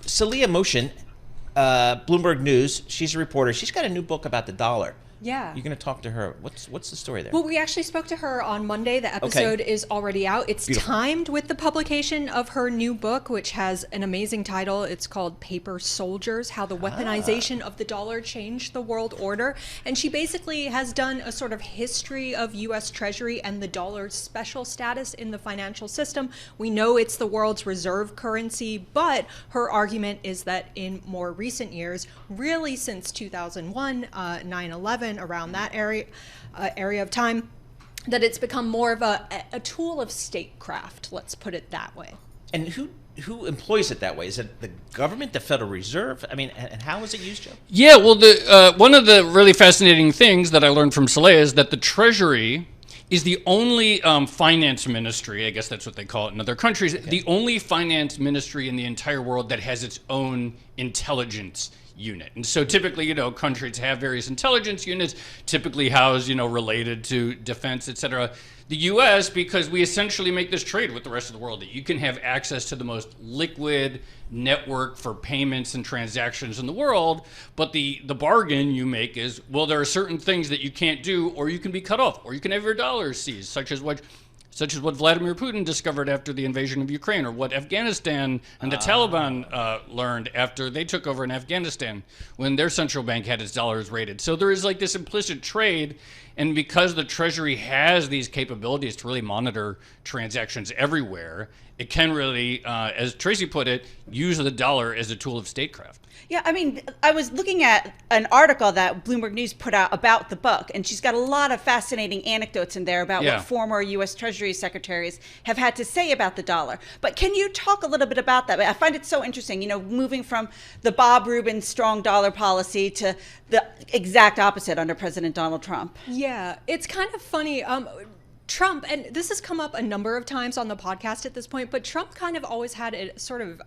Saleha Mohsin, Bloomberg News, she's a reporter. She's got a new book about the dollar. Yeah. You're going to talk to her. What's the story there? Well, we actually spoke to her on Monday. The episode is already out. It's Beautiful. timed with the publication of her new book, which has an amazing title. It's called Paper Soldiers, How the Weaponization of the Dollar Changed the World Order. And she basically has done a sort of history of U.S. Treasury and the dollar's special status in the financial system. We know it's the world's reserve currency, but her argument is that in more recent years, really since 2001, 9/11, around that area of time, that it's become more of a tool of statecraft, let's put it that way. And who employs it that way? Is it the government, the Federal Reserve? I mean, and how is it used, Joe? Yeah, well, one of the really fascinating things that I learned from Saleha is that the Treasury is the only finance ministry, I guess that's what they call it in other countries, the only finance ministry in the entire world that has its own intelligence unit. And so typically, countries have various intelligence units, typically housed, related to defense, et cetera. The U.S., because we essentially make this trade with the rest of the world, that you can have access to the most liquid network for payments and transactions in the world, but the bargain you make is, well, there are certain things that you can't do, or you can be cut off, or you can have your dollars seized, such as what Vladimir Putin discovered after the invasion of Ukraine, or what Afghanistan and the Taliban learned after they took over in Afghanistan when their central bank had its dollars raided. So there is like this implicit trade, and because the Treasury has these capabilities to really monitor transactions everywhere, it can really, as Tracy put it, use the dollar as a tool of statecraft. Yeah, I mean, I was looking at an article that Bloomberg News put out about the book, and she's got a lot of fascinating anecdotes in there about what former U.S. Treasury secretaries have had to say about the dollar. But can you talk a little bit about that? I find it so interesting, moving from the Bob Rubin strong dollar policy to the exact opposite under President Donald Trump. Yeah, it's kind of funny. Trump, and this has come up a number of times on the podcast at this point, but Trump kind of always had a sort of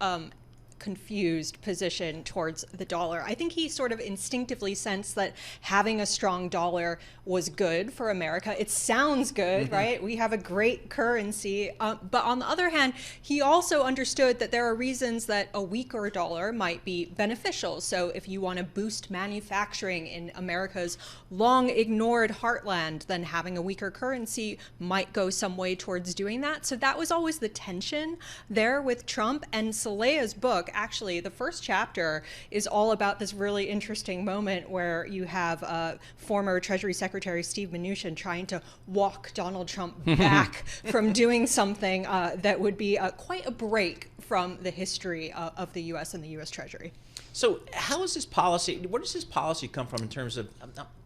confused position towards the dollar. I think he sort of instinctively sensed that having a strong dollar was good for America. It sounds good, right? We have a great currency. But on the other hand, he also understood that there are reasons that a weaker dollar might be beneficial. So if you want to boost manufacturing in America's long ignored heartland, then having a weaker currency might go some way towards doing that. So that was always the tension there with Trump. And Saleha's book, actually, the first chapter is all about this really interesting moment where you have former Treasury Secretary Steve Mnuchin trying to walk Donald Trump back from doing something that would be quite a break from the history of the U.S. and the U.S. Treasury. So how is this policy, where does this policy come from in terms of,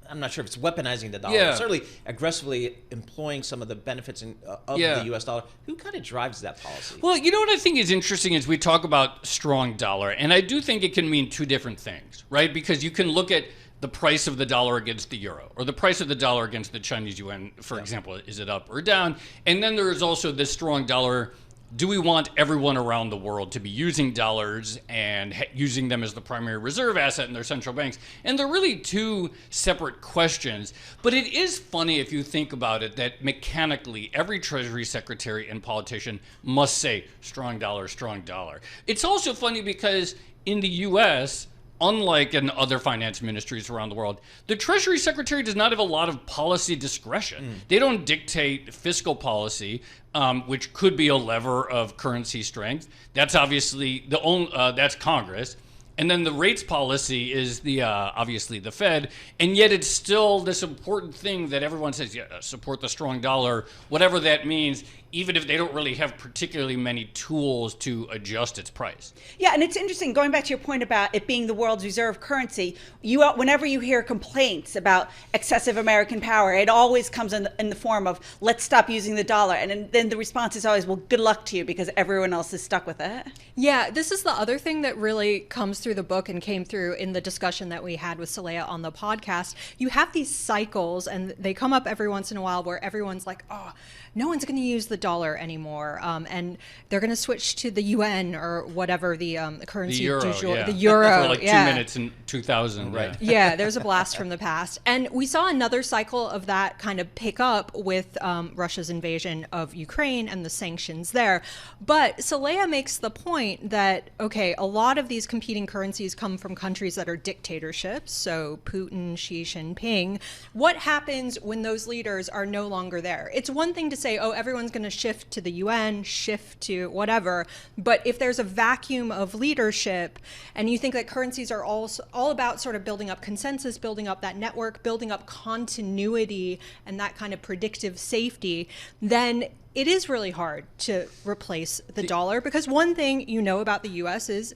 I'm not sure if it's weaponizing the dollar, certainly aggressively employing some of the benefits of the U.S. dollar. Who kind of drives that policy? Well, you know what I think is interesting is we talk about strong dollar, and I do think it can mean two different things, right? Because you can look at the price of the dollar against the euro, or the price of the dollar against the Chinese yuan, for example. Is it up or down? And then there is also this strong dollar. Do we want everyone around the world to be using dollars and using them as the primary reserve asset in their central banks? And they're really two separate questions. But it is funny if you think about it that mechanically every Treasury Secretary and politician must say strong dollar, strong dollar. It's also funny because in the U.S., unlike in other finance ministries around the world, the Treasury Secretary does not have a lot of policy discretion. They don't dictate fiscal policy, which could be a lever of currency strength. That's obviously that's Congress. And then the rates policy is obviously the Fed, and yet it's still this important thing that everyone says, support the strong dollar, whatever that means, even if they don't really have particularly many tools to adjust its price. Yeah, and it's interesting, going back to your point about it being the world's reserve currency, whenever you hear complaints about excessive American power, it always comes in the form of, let's stop using the dollar. And then the response is always, well, good luck to you, because everyone else is stuck with it. Yeah, this is the other thing that really comes through the book and came through in the discussion that we had with Saleha on the podcast. You have these cycles, and they come up every once in a while where everyone's like, oh, no one's going to use the dollar anymore, and they're going to switch to the yuan or whatever the currency the euro, du jour, yeah. the euro. For like 2 minutes in 2000, right? Yeah, there's a blast from the past. And we saw another cycle of that kind of pick up with Russia's invasion of Ukraine and the sanctions there. But Saleha makes the point that, okay, a lot of these competing currencies come from countries that are dictatorships, so Putin, Xi Jinping. What happens when those leaders are no longer there? It's one thing to say, oh, everyone's going to shift to the UN, shift to whatever, but if there's a vacuum of leadership and you think that currencies are all about sort of building up consensus, building up that network, building up continuity and that kind of predictive safety, then it is really hard to replace the dollar, because one thing you know about the US is,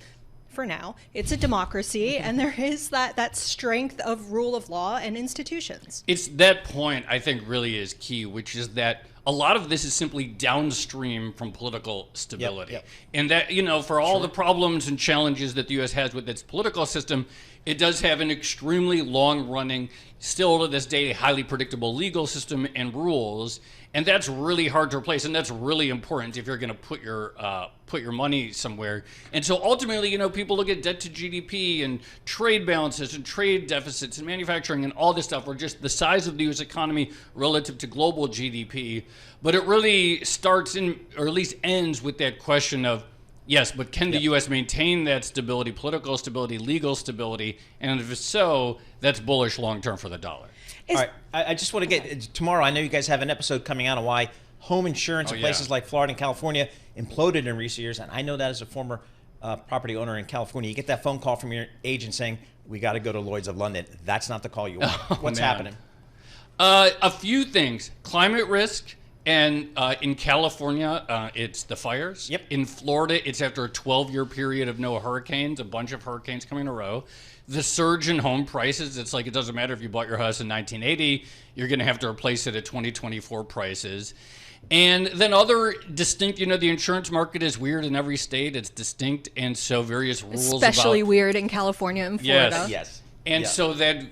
for now, it's a democracy, and there is that strength of rule of law and institutions. It's that point I think really is key, which is that a lot of this is simply downstream from political stability. Yep. And that, for all the problems and challenges that the U.S. has with its political system, it does have an extremely long-running, still to this day, highly predictable legal system and rules. And that's really hard to replace, and that's really important if you're going to put your money somewhere. And so ultimately, people look at debt to GDP and trade balances and trade deficits and manufacturing and all this stuff, or just the size of the U.S. economy relative to global GDP. But it really starts or at least ends with that question of, yes, but can the U.S. maintain that stability, political stability, legal stability? And if so, that's bullish long-term for the dollar. All right, I just want to get tomorrow. I know you guys have an episode coming out on why home insurance in places like Florida and California imploded in recent years. And I know that as a former property owner in California, you get that phone call from your agent saying, "We got to go to Lloyd's of London." That's not the call you want. What's happening? A few things: climate risk. And in California, it's the fires. Yep. In Florida, it's after a 12-year period of no hurricanes, a bunch of hurricanes coming in a row. The surge in home prices, it's like it doesn't matter if you bought your house in 1980, you're going to have to replace it at 2024 prices. And then other distinct, the insurance market is weird in every state. It's distinct, and so various rules Especially weird in California and Florida. Yes. And so that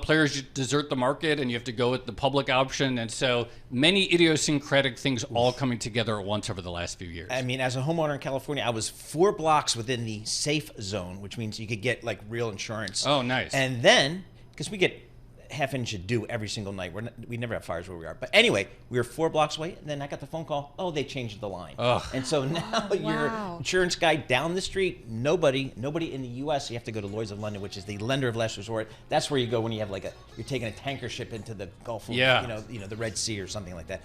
players desert the market, and you have to go with the public option. And so many idiosyncratic things all coming together at once over the last few years. I mean, as a homeowner in California, I was 4 blocks within the safe zone, which means you could get like real insurance. Oh, nice. And then, because we get half-inch of dew every single night, we never have fires where we are. But anyway, we were 4 blocks away, and then I got the phone call. Oh, they changed the line. Ugh. And so now your insurance guy down the street, nobody in the U.S. You have to go to Lloyd's of London, which is the lender of last resort. That's where you go when you have you're taking a tanker ship into the Gulf of, the Red Sea or something like that.